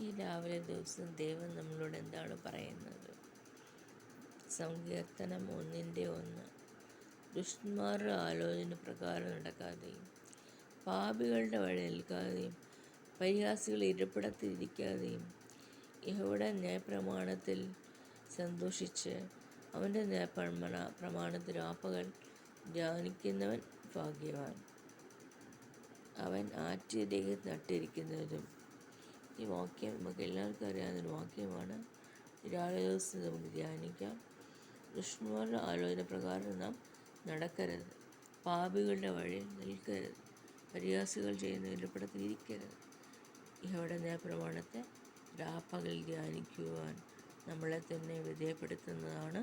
ഈ രാവിലെ ദിവസം ദൈവം നമ്മളോട് എന്താണ് പറയുന്നത്? സങ്കീർത്തനം 1:1. ദുഷ്ടന്മാരുടെ ആലോചന പ്രകാരം നടക്കാതെയും പാപികളുടെ വഴി നിൽക്കാതെയും പരിഹാസികൾ ഇരിപ്പിടത്തിരിക്കാതെയും യഹോവയുടെ ന്യായപ്രമാണത്തിൽ സന്തോഷിച്ച് അവൻ്റെ ന്യായപ്രമാണത്തിൽ രാപ്പകൽ ധ്യാനിക്കുന്നവൻ ഭാഗ്യവാൻ. അവൻ ആറ്റിലേക്ക് നട്ടിരിക്കുന്നതും. ഈ വാക്യം നമുക്ക് എല്ലാവർക്കും അറിയാവുന്നൊരു വാക്യമാണ്. രാവിലെ ദിവസം നമുക്ക് ധ്യാനിക്കാം. ദുഷ്ടന്മാരുടെ ആലോചന പ്രകാരം നാം നടക്കരുത്, പാപികളുടെ വഴി നിൽക്കരുത്, പരിഹാസികൾ ചെയ്യുന്ന ഇരിപ്പിടത്തിൽ ഇരിക്കരുത്. യഹോവയുടെ ന്യായപ്രമാണത്തെ രാപ്പകൽ ധ്യാനിക്കുവാൻ നമ്മളെ തന്നെ വിധേയപ്പെടുത്തുന്നതാണ്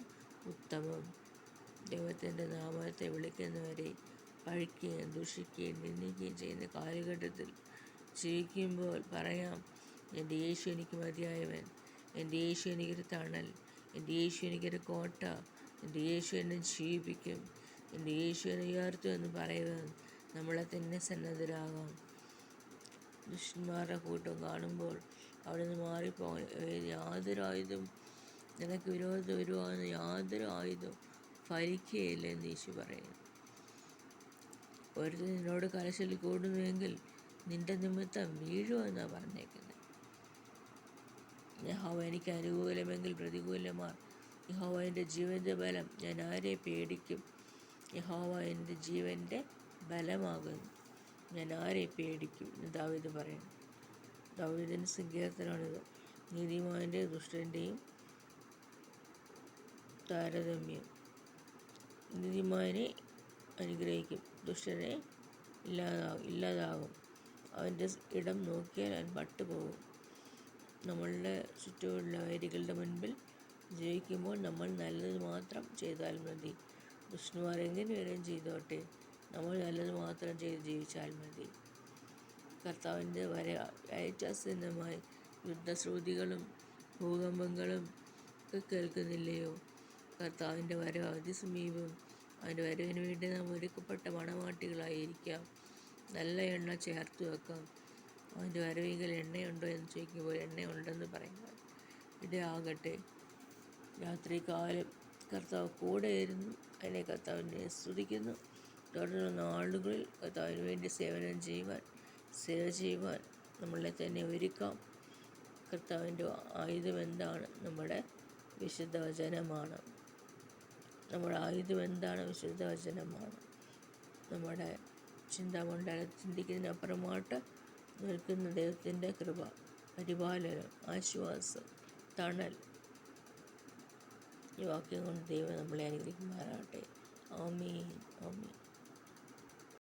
ഉത്തമം. ദൈവത്തിൻ്റെ നാമത്തെ വിളിക്കുന്നവരെ പഴിക്കുകയും ദുഷിക്കുകയും നിന്ദിക്കുകയും ചെയ്യുന്ന കാലഘട്ടത്തിൽ ജീവിക്കുമ്പോൾ പറയാം, എൻ്റെ യേശു എനിക്ക് മതിയായവൻ, എൻ്റെ യേശു എനിക്കൊരു തണൽ, എൻ്റെ യേശു എനിക്കൊരു കോട്ട, എൻ്റെ യേശു എന്നെ ജീവിപ്പിക്കും, എൻ്റെ യേശു എന്നെ ഉയർത്തും എന്ന് പറയുവാൻ നമ്മളെ തന്നെ സന്നദ്ധരാകാം. ദുഷ്ടന്മാരുടെ കൂട്ടം കാണുമ്പോൾ അവിടെ നിന്ന് മാറിപ്പോകാൻ യാതൊരു ആയുധം നിനക്ക് വിരോധം വരുവാന്ന് യാതൊരു ആയുധവും ഫലിക്കുകയില്ല എന്ന് യേശു പറയുന്നു. ഒരുത്തൻ നിന്നോട് കലശൽ കൂടുന്നുവെങ്കിൽ നിന്റെ നിമിത്തം വീഴുമെന്നാണ് പറഞ്ഞേക്കുന്നത്. യഹോവ എനിക്ക് അനുകൂലമെങ്കിൽ പ്രതികൂലമാർ. യഹോവ എൻ്റെ ജീവൻ്റെ ബലം, ഞാൻ ആരെ പേടിക്കും? യഹോവ എൻ്റെ ജീവൻ്റെ ബലമാകുന്നു, ഞാൻ ആരെ പേടിക്കും എന്ന് ദാവീദ് പറയുന്നു. ദാവീദിൻ്റെ സങ്കീർത്തനമാണിത്. നീതിമാൻ്റെ ദുഷ്ടൻ്റെയും താരതമ്യം. നീതിമാനെ അനുഗ്രഹിക്കും, ദുഷ്ടനെ ഇല്ലാതാകും. അവൻ്റെ ഇടം നോക്കിയാൽ അവൻ പട്ടുപോകും. നമ്മളുടെ ചുറ്റുമുള്ള വൈരികളുടെ മുൻപിൽ ജീവിക്കുമ്പോൾ നമ്മൾ നല്ലത് മാത്രം ചെയ്താൽ മതി. ദുഷ്ടന്മാർ എങ്ങനെ വരെയും ചെയ്തോട്ടെ, നമ്മൾ നല്ലത് മാത്രം ചെയ്ത് ജീവിച്ചാൽ മതി. കർത്താവിൻ്റെ ഐച്ഛാസികമായി യുദ്ധശ്രുതികളും ഭൂകമ്പങ്ങളും ഒക്കെ കേൾക്കുന്നില്ലയോ? കർത്താവിൻ്റെ വരവ് അതിസമീപം. അവൻ്റെ വരവിന് വേണ്ടി നാം ഒരുക്കപ്പെട്ട മണവാട്ടികളായിരിക്കാം. നല്ല എണ്ണ ചേർത്ത് വെക്കാം. അവൻ്റെ വരവിൽ എണ്ണയുണ്ടോ എന്ന് ചോദിക്കുമ്പോൾ എണ്ണയുണ്ടെന്ന് പറയുക. ഇതാകട്ടെ, രാത്രികാലം കർത്താവ് കൂടെ ഇരുന്നു അതിനെ കർത്താവിനെ സ്തുതിക്കുന്നു. തുടർന്ന് നാളുകളിൽ കർത്താവിന് വേണ്ടി സേവ ചെയ്യുവാൻ നമ്മളെ തന്നെ ഒരുക്കാം. കർത്താവിൻ്റെ ആയുധം എന്താണ്? നമ്മുടെ വിശുദ്ധ വചനമാണ്. നമ്മുടെ ആയുധം എന്താണ്? വിശുദ്ധ വചനമാണ്. നമ്മുടെ ചിന്താമണ്ഡലത്തിൻ്റെതിനപ്പുറമായിട്ട് നിൽക്കുന്ന ദൈവത്തിൻ്റെ കൃപ, പരിപാലനം, ആശ്വാസം, തണൽ. ഈ വാക്യം കൊണ്ട് ദൈവം നമ്മളെ അനുഗ്രഹിക്കുമാറാകട്ടെ. ആമീൻ, ആമീൻ.